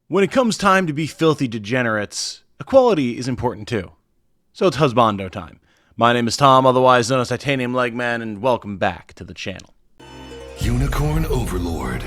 When it comes time to be filthy degenerates, equality is important too. So it's husbando time. My name is Tom, otherwise known as Titanium Legman, and welcome back to the channel. Unicorn Overlord.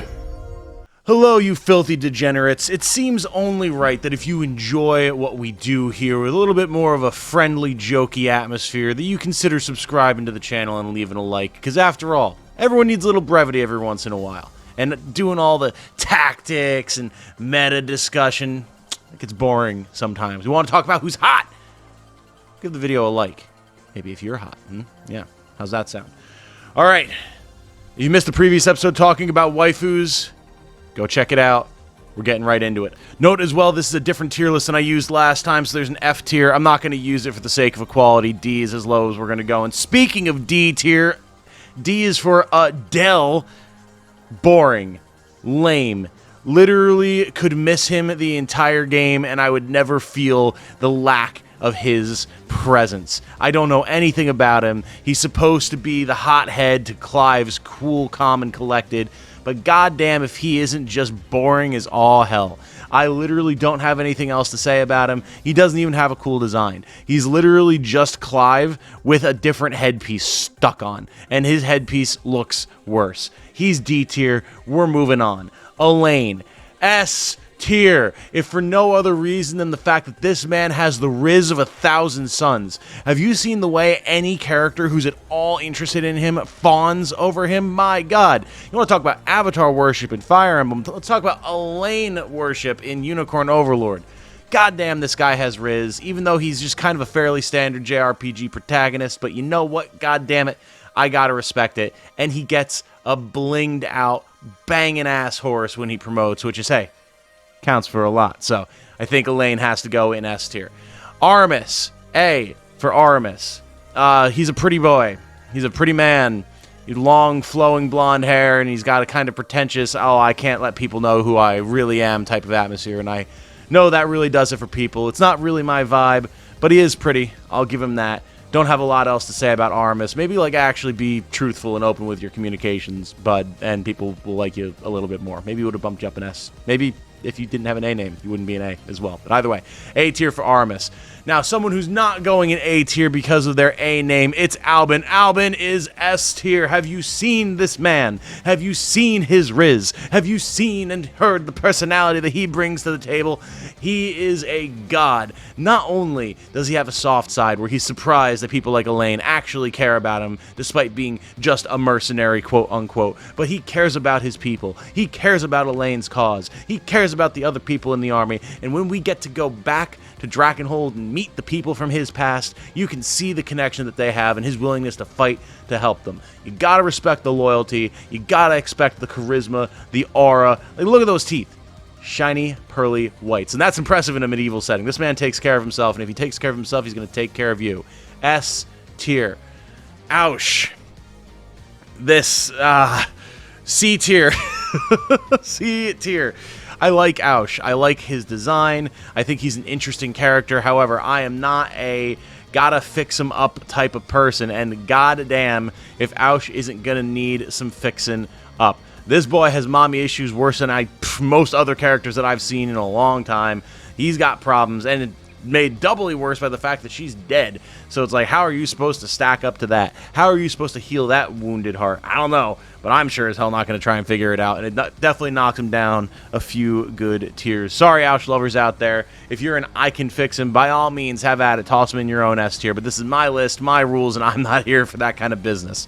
Hello, you filthy degenerates. It seems only right that if you enjoy what we do here with a little bit more of a friendly, jokey atmosphere, that you consider subscribing to the channel and leaving a like, because after all, everyone needs a little brevity every once in a while. And doing all the tactics and meta discussion, it gets boring sometimes. We want to talk about who's hot. Give the video a like. Maybe if you're hot. Yeah, how's that sound? All right. If you missed the previous episode talking about waifus, go check it out. We're getting right into it. Note as well, this is a different tier list than I used last time, so there's an F tier. I'm not going to use it for the sake of equality. D is as low as we're going to go. And speaking of D tier, D is for Dell. Boring. Lame. Literally could miss him the entire game, and I would never feel the lack of his presence. I don't know anything about him. He's supposed to be the hothead to Clive's cool, calm, and collected, but goddamn if he isn't just boring as all hell. I literally don't have anything else to say about him. He doesn't even have a cool design. He's literally just Clive with a different headpiece stuck on, and his headpiece looks worse. He's D tier. We're moving on. Elaine, S tier, if for no other reason than the fact that this man has the riz of 1,000 suns. Have you seen the way any character who's at all interested in him fawns over him? My God. You want to talk about Avatar worship in Fire Emblem? Let's talk about Elaine worship in Unicorn Overlord. Goddamn, this guy has riz, even though he's just kind of a fairly standard JRPG protagonist, but you know what? Goddamn it, I gotta respect it. And he gets a blinged out, banging ass horse when he promotes, which is, hey, counts for a lot. So I think Elaine has to go in S tier. Artemis, A for Artemis. He's a pretty boy. He's a pretty man. He's long, flowing blonde hair, and he's got a kind of pretentious, oh, I can't let people know who I really am type of atmosphere, and I know that really does it for people. It's not really my vibe, but he is pretty. I'll give him that. Don't have a lot else to say about Artemis. Maybe, like, actually be truthful and open with your communications, bud, and people will like you a little bit more. Maybe you would have bumped you up an S. Maybe if you didn't have an A name, you wouldn't be an A as well. But either way, A tier for Artemis. Now, someone who's not going in A tier because of their A name, it's Albin. Albin is S tier. Have you seen this man? Have you seen his riz? Have you seen and heard the personality that he brings to the table? He is a god. Not only does he have a soft side where he's surprised that people like Elaine actually care about him, despite being just a mercenary, quote unquote, but he cares about his people. He cares about Elaine's cause. He cares about the other people in the army, and when we get to go back to Drakenhold and meet the people from his past, you can see the connection that they have and his willingness to fight to help them. You gotta respect the loyalty, you gotta expect the charisma, the aura. Like, look at those teeth. Shiny, pearly whites. And that's impressive in a medieval setting. This man takes care of himself, and if he takes care of himself, he's gonna take care of you. S tier. Ouch. This, C tier. C tier. I like Aush. I like his design. I think he's an interesting character. However, I am not a gotta fix him up type of person, and goddamn if Aush isn't gonna need some fixing up. This boy has mommy issues worse than most other characters that I've seen in a long time. He's got problems, and it made doubly worse by the fact that she's dead. So it's like, how are you supposed to stack up to that? How are you supposed to heal that wounded heart? I don't know, but I'm sure as hell not going to try and figure it out, and it definitely knocked him down a few good tiers. Sorry, Aush lovers out there. If you're an I can fix him, by all means, have at it. Toss him in your own S tier, but this is my list, my rules, and I'm not here for that kind of business.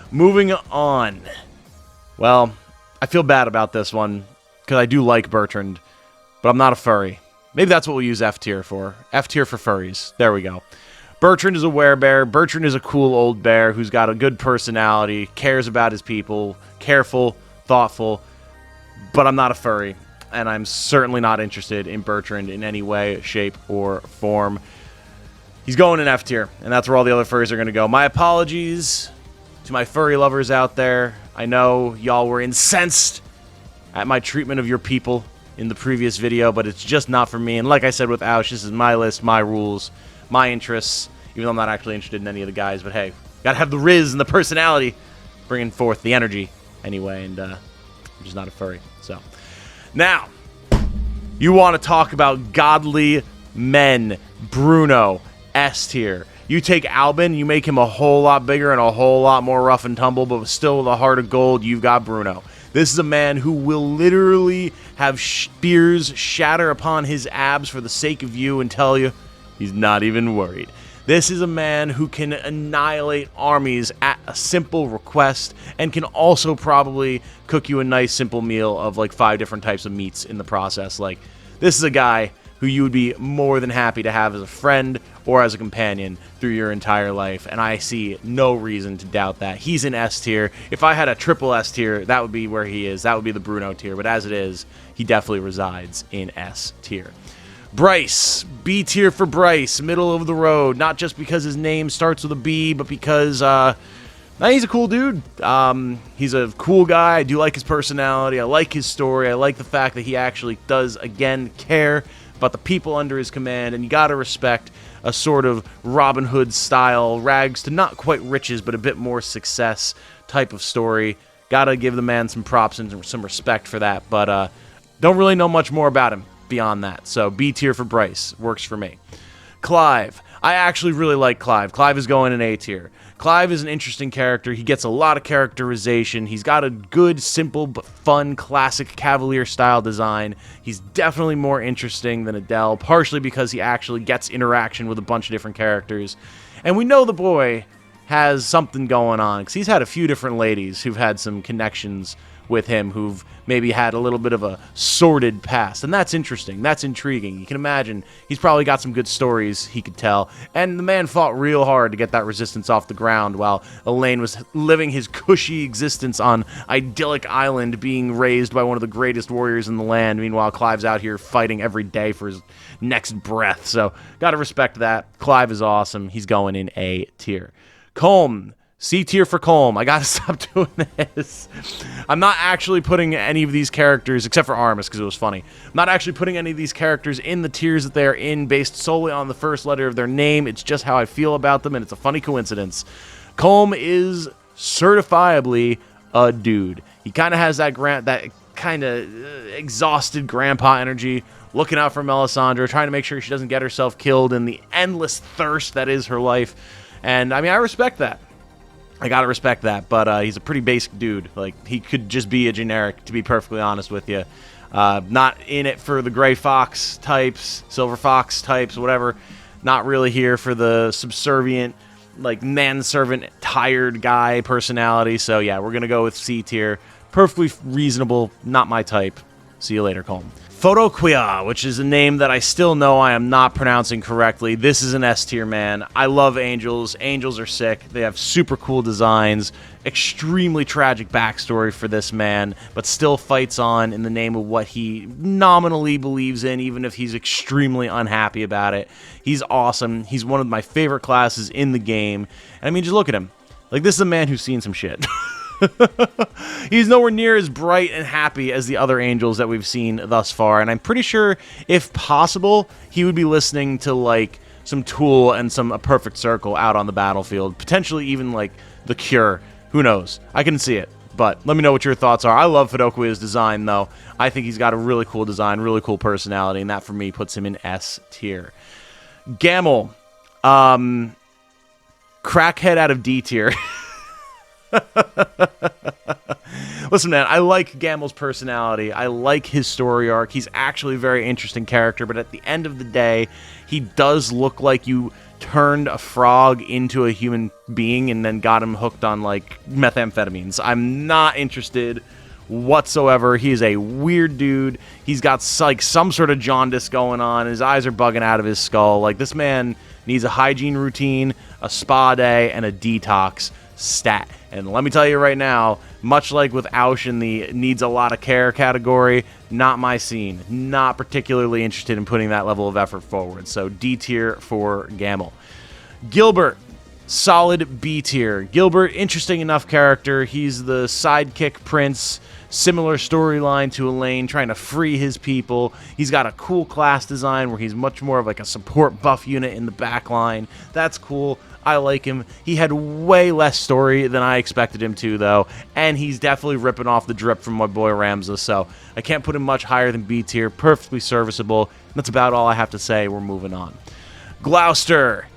Moving on. Well, I feel bad about this one, because I do like Bertrand, but I'm not a furry. Maybe that's what we'll use F tier for. F tier for furries. There we go. Bertrand is a werebear. Bertrand is a cool old bear who's got a good personality, cares about his people, careful, thoughtful, but I'm not a furry, and I'm certainly not interested in Bertrand in any way, shape, or form. He's going in F tier, and that's where all the other furries are going to go. My apologies to my furry lovers out there. I know y'all were incensed at my treatment of your people in the previous video, but it's just not for me. And like I said with Aush, this is my list, my rules, my interests, even though I'm not actually interested in any of the guys. But hey, gotta have the riz and the personality, bringing forth the energy anyway, and I'm just not a furry. So now, You want to talk about godly men. Bruno, S tier. You take Albin, you make him a whole lot bigger and a whole lot more rough and tumble, but still with a heart of gold, you've got Bruno. This is a man who will literally have spears shatter upon his abs for the sake of you and tell you he's not even worried. This is a man who can annihilate armies at a simple request and can also probably cook you a nice simple meal of like 5 different types of meats in the process. Like, this is a guy who you would be more than happy to have as a friend or as a companion through your entire life, and I see no reason to doubt that. He's in S tier. If I had a triple S tier, that would be where he is. That would be the Bruno tier, but as it is, he definitely resides in S tier. Bryce, B tier for Bryce, middle of the road, not just because his name starts with a B, but because he's a cool dude. He's a cool guy. I do like his personality. I like his story. I like the fact that he actually does, again, care about the people under his command, and you gotta respect a sort of Robin Hood style, rags to not quite riches, but a bit more success type of story. Gotta give the man some props and some respect for that, but don't really know much more about him beyond that. So B tier for Bryce, works for me. Clive, I actually really like Clive. Clive is going in A tier. Clive is an interesting character. He gets a lot of characterization. He's got a good, simple, but fun, classic Cavalier-style design. He's definitely more interesting than Adele, partially because he actually gets interaction with a bunch of different characters. And we know the boy has something going on, because he's had a few different ladies who've had some connections with him, who've maybe had a little bit of a sordid past, and that's interesting. That's intriguing. You can imagine he's probably got some good stories he could tell, and the man fought real hard to get that resistance off the ground while Elaine was living his cushy existence on idyllic island, being raised by one of the greatest warriors in the land. Meanwhile, Clive's out here fighting every day for his next breath, so gotta respect that. Clive is awesome. He's going in A tier. Colm, C tier for Colm. I gotta stop doing this. I'm not actually putting any of these characters, except for Armus, because it was funny. I'm not actually putting any of these characters in the tiers that they are in based solely on the first letter of their name. It's just how I feel about them, and it's a funny coincidence. Colm is certifiably a dude. He kind of has that kind of exhausted grandpa energy, looking out for Melisandre, trying to make sure she doesn't get herself killed in the endless thirst that is her life. And, I mean, I respect that. I gotta respect that, but he's a pretty basic dude. Like, he could just be a generic, to be perfectly honest with you. Not in it for the Gray Fox types, Silver Fox types, whatever. Not really here for the subservient, like, manservant, tired guy personality. So, yeah, we're gonna go with C tier. Perfectly reasonable, not my type. See you later, Colm. Photoquia, which is a name that I still know I am not pronouncing correctly. This is an S tier, man. I love angels. Angels are sick. They have super cool designs. Extremely tragic backstory for this man, but still fights on in the name of what he nominally believes in, even if he's extremely unhappy about it. He's awesome. He's one of my favorite classes in the game. And I mean, just look at him. Like, this is a man who's seen some shit. He's nowhere near as bright and happy as the other angels that we've seen thus far, and I'm pretty sure, if possible, he would be listening to, like, some Tool and some A Perfect Circle out on the battlefield, potentially even, like, The Cure. Who knows? I can see it, but let me know what your thoughts are. I love Photoquia's design, though. I think he's got a really cool design, really cool personality, and that, for me, puts him in S tier. Gamel, crackhead out of D tier. Listen, man, I like Gamel's personality. I like his story arc. He's actually a very interesting character, but at the end of the day, he does look like you turned a frog into a human being and then got him hooked on, like, methamphetamines. I'm not interested whatsoever. He is a weird dude. He's got, like, some sort of jaundice going on. His eyes are bugging out of his skull. Like, this man needs a hygiene routine, a spa day, and a detox stat. And let me tell you right now, much like with Aush in the needs a lot of care category, not my scene. Not particularly interested in putting that level of effort forward. So D tier for Gamel. Gilbert, solid B tier. Gilbert, interesting enough character. He's the sidekick prince, Similar storyline to Elaine, trying to free his people. He's got a cool class design where he's much more of like a support buff unit in the back line. That's cool. I like him. He had way less story than I expected him to, though, and he's definitely ripping off the drip from my boy Ramza, so I can't put him much higher than B tier. Perfectly serviceable. That's about all I have to say. We're moving on. Gloucester,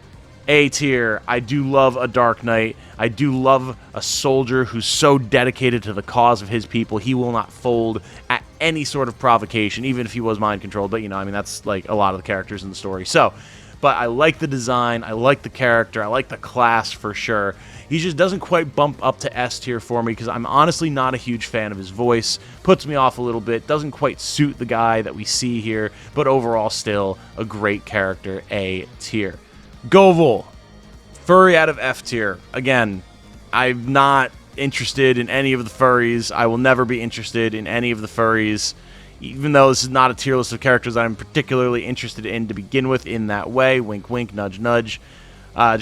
A tier. I do love a Dark Knight. I do love a soldier who's so dedicated to the cause of his people. He will not fold at any sort of provocation, even if he was mind controlled. But, you know, I mean, that's like a lot of the characters in the story. So, but I like the design. I like the character. I like the class for sure. He just doesn't quite bump up to S tier for me because I'm honestly not a huge fan of his voice. Puts me off a little bit. Doesn't quite suit the guy that we see here. But overall, still a great character. A tier. Govel. Furry out of F tier. Again, I'm not interested in any of the furries. I will never be interested in any of the furries, even though this is not a tier list of characters that I'm particularly interested in to begin with in that way. Wink, wink, nudge, nudge. I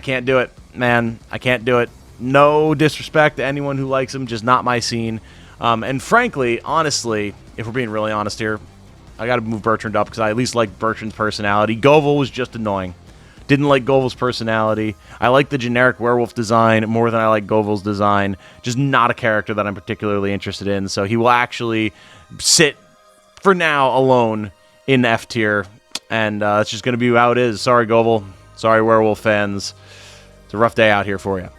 can't do it, man. I can't do it. No disrespect to anyone who likes him, just not my scene. And frankly, honestly, if we're being really honest here, I got to move Bertrand up because I at least like Bertrand's personality. Govel was just annoying. Didn't like Govel's personality. I like the generic werewolf design more than I like Govel's design. Just not a character that I'm particularly interested in. So he will actually sit, for now, alone in F tier. And it's just going to be how it is. Sorry, Govel. Sorry, werewolf fans. It's a rough day out here for you.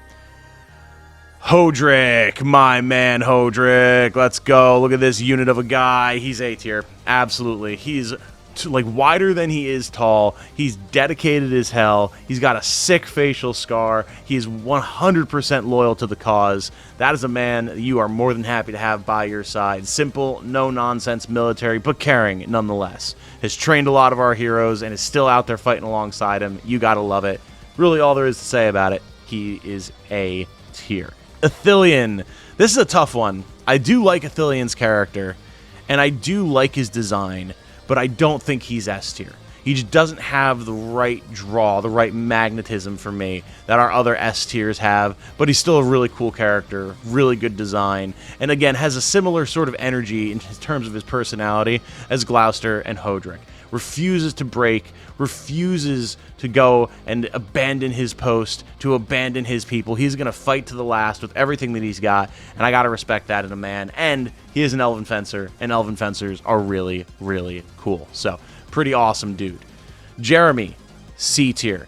Hodrick, my man Hodrick. Let's go. Look at this unit of a guy. He's A tier. Absolutely. He's like wider than he is tall. He's dedicated as hell. He's got a sick facial scar. He is 100% loyal to the cause. That is a man that you are more than happy to have by your side. Simple, no-nonsense military, but caring nonetheless. Has trained a lot of our heroes and is still out there fighting alongside him. You gotta love it. Really all there is to say about it. He is A tier. Athelion. This is a tough one. I do like Athelian's character, and I do like his design, but I don't think he's S tier. He just doesn't have the right draw, the right magnetism for me that our other S tiers have, but he's still a really cool character, really good design, and again, has a similar sort of energy in terms of his personality as Gloucester and Hodrick. Refuses to break, refuses to go and abandon his post, to abandon his people. He's going to fight to the last with everything that he's got, and I got to respect that in a man. And he is an elven fencer, and elven fencers are really, really cool. So, pretty awesome dude. Jeremy, C tier.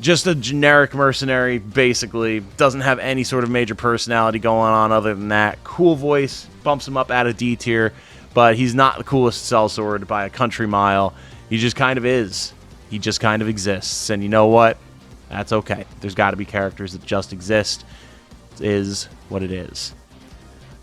Just a generic mercenary, basically. Doesn't have any sort of major personality going on other than that. Cool voice, bumps him up out of D tier, but he's not the coolest sellsword by a country mile. He just kind of is. He just kind of exists. And you know what? That's okay. There's got to be characters that just exist. It is what it is.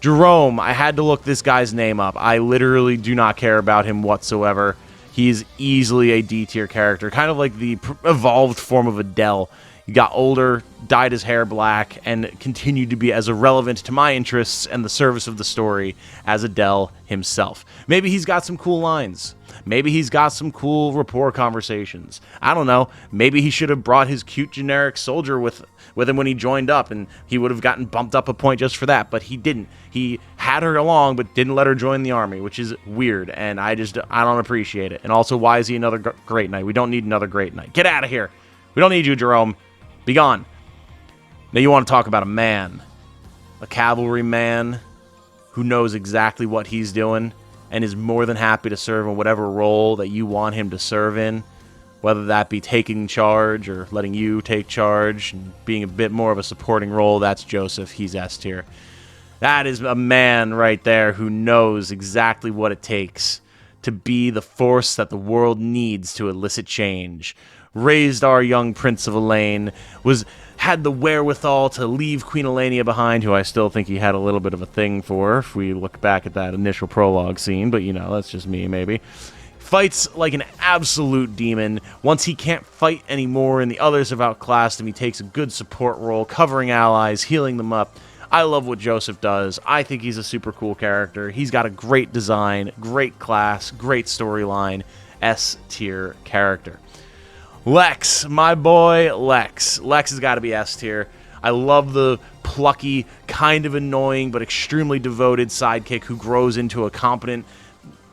Jerome, I had to look this guy's name up. I literally do not care about him whatsoever. He's easily a D tier character, kind of like the evolved form of Adele. He got older, dyed his hair black, and continued to be as irrelevant to my interests and the service of the story as Adele himself. Maybe he's got some cool lines. Maybe he's got some cool rapport conversations. I don't know. Maybe he should have brought his cute generic soldier with him when he joined up, and he would have gotten bumped up a point just for that, but he didn't. He had her along, but didn't let her join the army, which is weird, and I don't appreciate it. And also, why is he another great knight? We don't need another great knight. Get out of here. We don't need you, Jerome. Be gone. Now you want to talk about a man. A cavalry man who knows exactly what he's doing and is more than happy to serve in whatever role that you want him to serve in, whether that be taking charge or letting you take charge and being a bit more of a supporting role. That's Joseph. He's S tier. That is a man right there who knows exactly what it takes to be the force that the world needs to elicit change. Raised our young Prince of Elaine, had the wherewithal to leave Queen Elenia behind, who I still think he had a little bit of a thing for, if we look back at that initial prologue scene, but, you know, that's just me, maybe. Fights like an absolute demon. Once he can't fight anymore and the others have outclassed him, he takes a good support role, covering allies, healing them up. I love what Joseph does. I think he's a super cool character. He's got a great design, great class, great storyline, S-tier character. Lex, my boy Lex. Lex has got to be S tier. I love the plucky, kind of annoying, but extremely devoted sidekick who grows into a competent,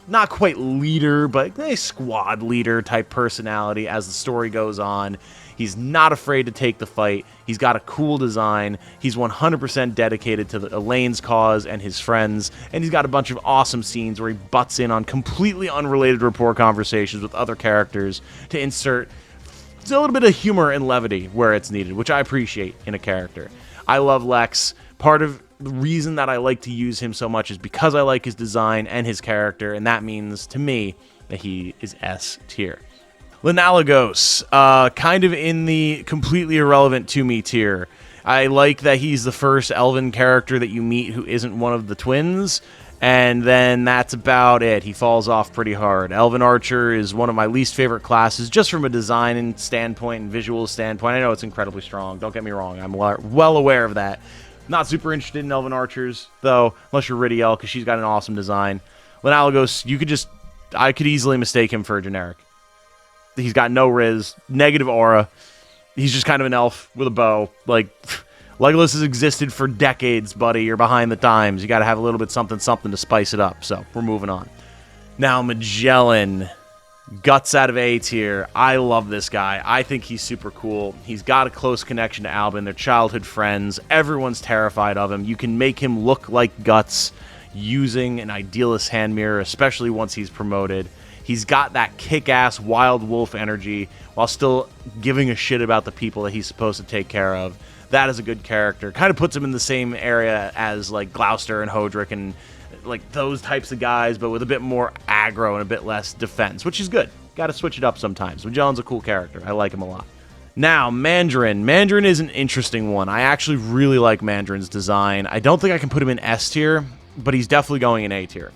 not quite leader, but a squad leader type personality as the story goes on. He's not afraid to take the fight. He's got a cool design. He's 100% dedicated to Elaine's cause and his friends. And he's got a bunch of awesome scenes where he butts in on completely unrelated rapport conversations with other characters to insert a little bit of humor and levity where it's needed, which I appreciate in a character. I love Lex. Part of the reason that I like to use him so much is because I like his design and his character, and that means to me that he is S tier. Linalagos, kind of in the completely irrelevant to me tier. I like that he's the first elven character that you meet who isn't one of the twins, and then that's about it. He falls off pretty hard. Elven Archer is one of my least favorite classes, just from a design standpoint and visual standpoint. I know it's incredibly strong, don't get me wrong. I'm well aware of that. Not super interested in Elven Archers, though, unless you're Ridiel, because she's got an awesome design. Linalagos, I could easily mistake him for a generic. He's got no riz, negative aura. He's just kind of an elf with a bow. Like, Legolas has existed for decades, buddy. You're behind the times. You got to have a little bit something to spice it up. So, we're moving on. Now, Magellan. Guts out of A tier. I love this guy. I think he's super cool. He's got a close connection to Albin. They're childhood friends. Everyone's terrified of him. You can make him look like Guts using an idealist hand mirror, especially once he's promoted. He's got that kick-ass wild wolf energy while still giving a shit about the people that he's supposed to take care of. That is a good character. Kind of puts him in the same area as like Gloucester and Hodrick and like those types of guys, but with a bit more aggro and a bit less defense, which is good. Got to switch it up sometimes. Magellan's a cool character. I like him a lot. Now, Mandarin. Mandarin is an interesting one. I actually really like Mandarin's design. I don't think I can put him in S tier, but he's definitely going in A tier.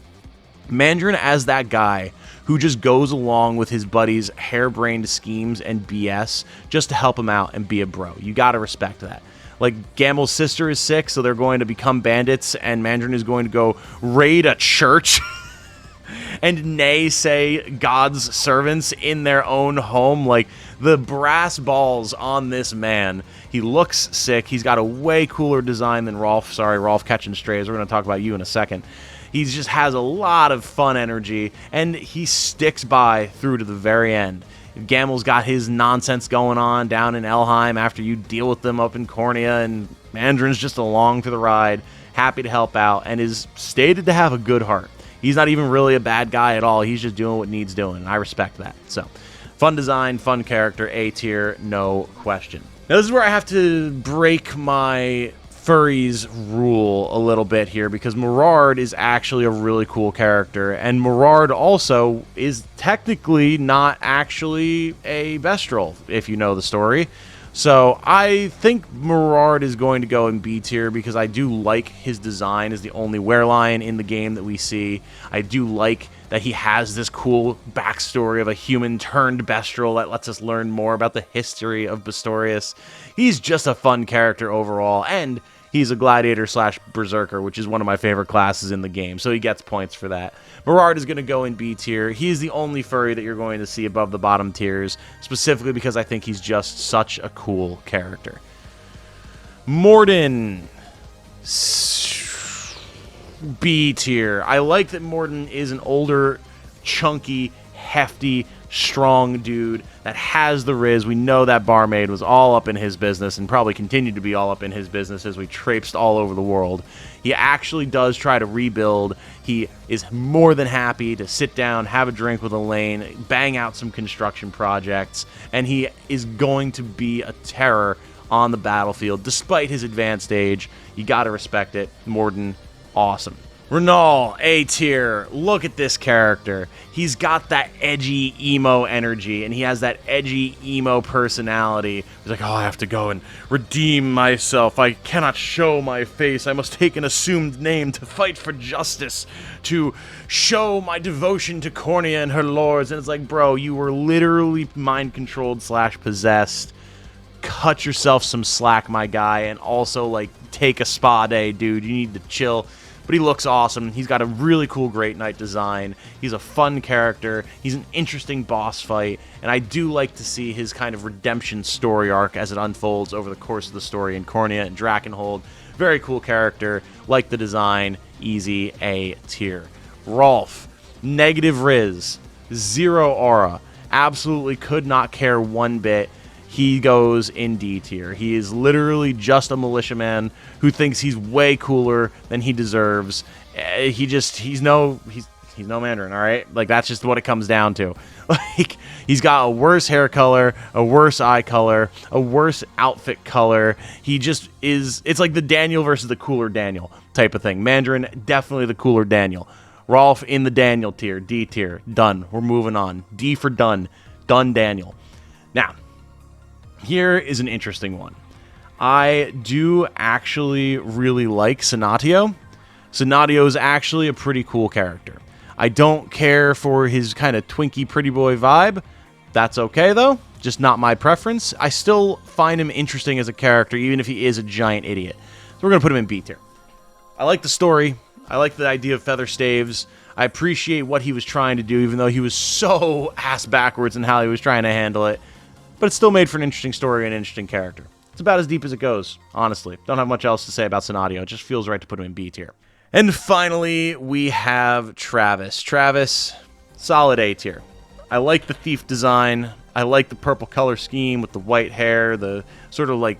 Mandarin as that guy who just goes along with his buddy's harebrained schemes and BS just to help him out and be a bro. You got to respect that. Like, Gamel's sister is sick, so they're going to become bandits, and Mandarin is going to go raid a church and say God's servants in their own home. Like, the brass balls on this man. He looks sick. He's got a way cooler design than Rolf. Sorry, Rolf catching strays. We're going to talk about you in a second. He just has a lot of fun energy, and he sticks by through to the very end. Gamel's got his nonsense going on down in Elheim after you deal with them up in Cornea, and Mandarin's just along for the ride, happy to help out, and is stated to have a good heart. He's not even really a bad guy at all. He's just doing what needs doing, and I respect that. So, fun design, fun character, A tier, no question. Now, this is where I have to break my furries rule a little bit here, because Morard is actually a really cool character, and Morard also is technically not actually a Bestrel, if you know the story. So I think Morard is going to go in B tier because I do like his design as the only werelion in the game that we see. I do like that he has this cool backstory of a human turned Bestrel that lets us learn more about the history of Bastorius. He's just a fun character overall, and he's a gladiator / berserker, which is one of my favorite classes in the game, so he gets points for that. Morard is going to go in B tier. He's the only furry that you're going to see above the bottom tiers, specifically because I think he's just such a cool character. Morden. B tier. I like that Morden is an older, chunky, hefty, strong dude that has the riz. We know that barmaid was all up in his business and probably continued to be all up in his business as we traipsed all over the world. He actually does try to rebuild. He is more than happy to sit down, have a drink with Elaine, bang out some construction projects, and he is going to be a terror on the battlefield despite his advanced age. You gotta respect it. Morden, awesome. Renal, A tier. Look at this character. He's got that edgy emo energy, and he has that edgy emo personality. He's like, oh, I have to go and redeem myself. I cannot show my face. I must take an assumed name to fight for justice, to show my devotion to Cornea and her lords. And it's like, bro, you were literally mind-controlled / possessed. Cut yourself some slack, my guy, and also, like, take a spa day, dude. You need to chill. but he looks awesome. He's got a really cool Great Knight design. He's a fun character. He's an interesting boss fight, and I do like to see his kind of redemption story arc as it unfolds over the course of the story in Cornea and Drakenhold. Very cool character. Like the design. Easy A tier. Rolf. Negative Riz. 0 aura. Absolutely could not care one bit. He goes in D tier. He is literally just a militiaman who thinks he's way cooler than he deserves. He's no Mandarin, all right? Like, that's just what it comes down to. Like, he's got a worse hair color, a worse eye color, a worse outfit color. He just is, it's like the Daniel versus the cooler Daniel type of thing. Mandarin, definitely the cooler Daniel. Rolf in the Daniel tier, D tier. Done. We're moving on. D for done. Done Daniel. Now, here is an interesting one. I do actually really like Sonatio. Sonatio is actually a pretty cool character. I don't care for his kind of twinky pretty boy vibe. That's okay, though. Just not my preference. I still find him interesting as a character, even if he is a giant idiot. So we're going to put him in B tier. I like the story. I like the idea of feather staves. I appreciate what he was trying to do, even though he was so ass backwards in how he was trying to handle it. But it still made for an interesting story and an interesting character. It's about as deep as it goes, honestly. Don't have much else to say about Sonatio. It just feels right to put him in B tier. And finally, we have Travis. Travis, solid A tier. I like the thief design. I like the purple color scheme with the white hair, the sort of like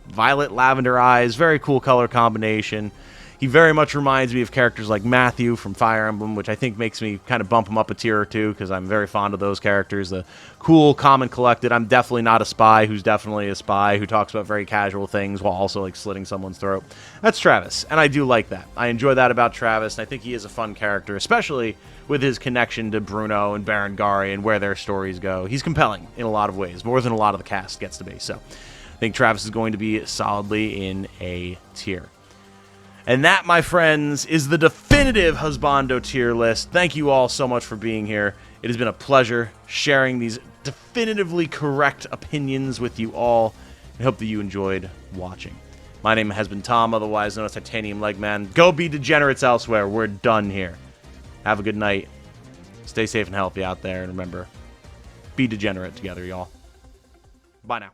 violet lavender eyes. Very cool color combination. He very much reminds me of characters like Matthew from Fire Emblem, which I think makes me kind of bump him up a tier or two because I'm very fond of those characters. The cool, calm, and collected. I'm definitely not a spy who's definitely a spy who talks about very casual things while also like slitting someone's throat. That's Travis, and I do like that. I enjoy that about Travis, and I think he is a fun character, especially with his connection to Bruno and Barangari and where their stories go. He's compelling in a lot of ways, more than a lot of the cast gets to be. So I think Travis is going to be solidly in A tier. And that, my friends, is the definitive Husbando tier list. Thank you all so much for being here. It has been a pleasure sharing these definitively correct opinions with you all. I hope that you enjoyed watching. My name has been Tom, otherwise known as Titanium Legman. Go be degenerates elsewhere. We're done here. Have a good night. Stay safe and healthy out there. And remember, be degenerate together, y'all. Bye now.